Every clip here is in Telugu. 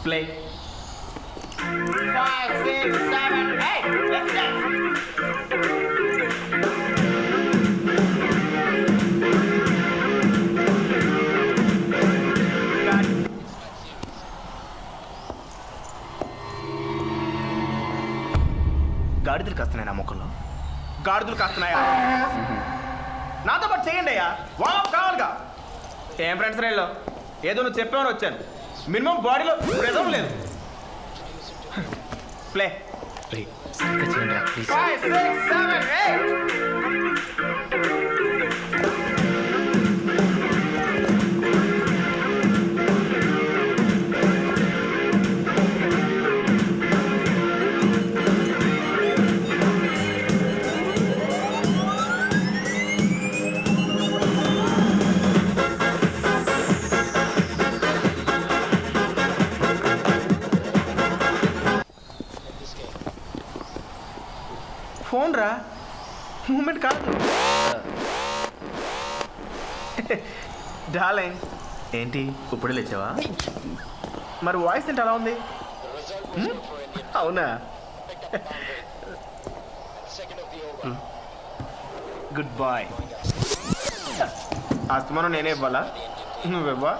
Play. 5, 6, 7, 8. Let's dance. గాడిదలు కాస్తున్నాయి నా ముఖంలో. గాడిదలు కాస్తున్నాయా? నాతో పాటు చేయండి అయ్యా. వామ్ కావాలిగా. ఏం ఫ్రెండ్స్ రైల్లో ఏదో నువ్వు చెప్పామని వచ్చాను. మినిమం బాడీలో ప్రెజర్ లేదు. ప్లే. 5, 6, 7, 8. ఫోన్ రా, మూమెంట్ కాదు. డార్లింగ్, ఏంటి ఇప్పుడు లేచావా? మరి వాయిస్ ఏంటి అలా ఉంది? అవునా? Good boy. అస్తమానం నేనే ఇవ్వాలా? నువ్వివ్వా?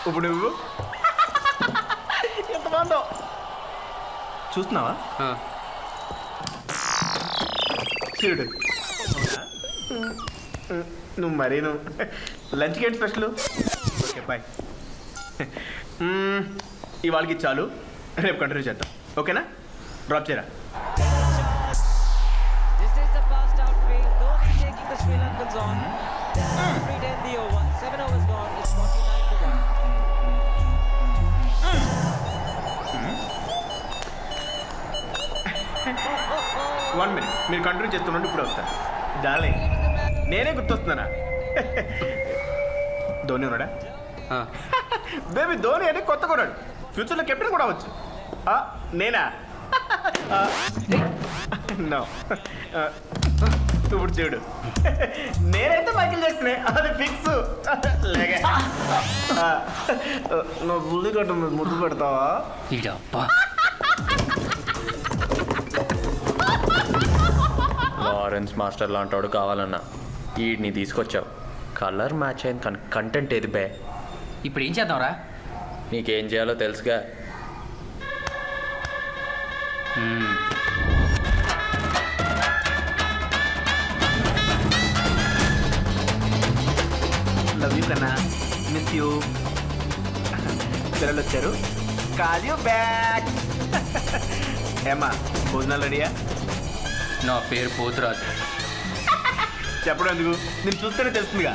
ఇప్పుడు నువ్వు ఎంత బాగుందో చూస్తున్నావా? చూడు. నువ్వు మరీ లంచ్కి ఏంటి స్పెషల్? Okay bye. ఇవాళకి చాలు, రేపు కంటిన్యూ చేద్దాం. ఓకేనా? డ్రాప్ చేయరా. This is the fast out field. Dhoni taking the Sri Lankans on. 3-10 the over. 7 overs gone. It's 49-1. 1 minute. మీరు కంటిన్యూ చేస్తున్నాండి, ఇప్పుడు వస్తాను. డార్లింగ్, నేనే గుర్తొస్తున్నానా? ధోని ఉన్నాడా? బేబీ ధోని అంటే కొత్త కొన్నాడు. ఫ్యూచర్లో కెప్టెన్ కూడా అవచ్చు. నేనా? నో. ఇప్పుడు చూడు, నేనైతే మైకిల్ చేస్తున్నా, అది ఫిక్స్. లేక నువ్వు బుల్లి కట్టు ముద్దు పెడతావా? లారెన్స్ మాస్టర్ లాంటోడు కావాలన్నా వీడిని తీసుకొచ్చావు. కలర్ మ్యాచ్ అయింది కానీ కంటెంట్ ఏది బే? ఇప్పుడు ఏం చేద్దాంరా? నీకేం చేయాలో తెలుసుగా. లవ్ యూ కన్నా, మిస్ యూ. పిల్లలు వచ్చారు, కాల్ యూ బ్యాక్. ఏమా భోజనాలు రెడీయా? నా పేరు పోతురాజు. చెప్పడం ఎందుకు, నేను చూస్తేనే తెలుస్తుందిగా.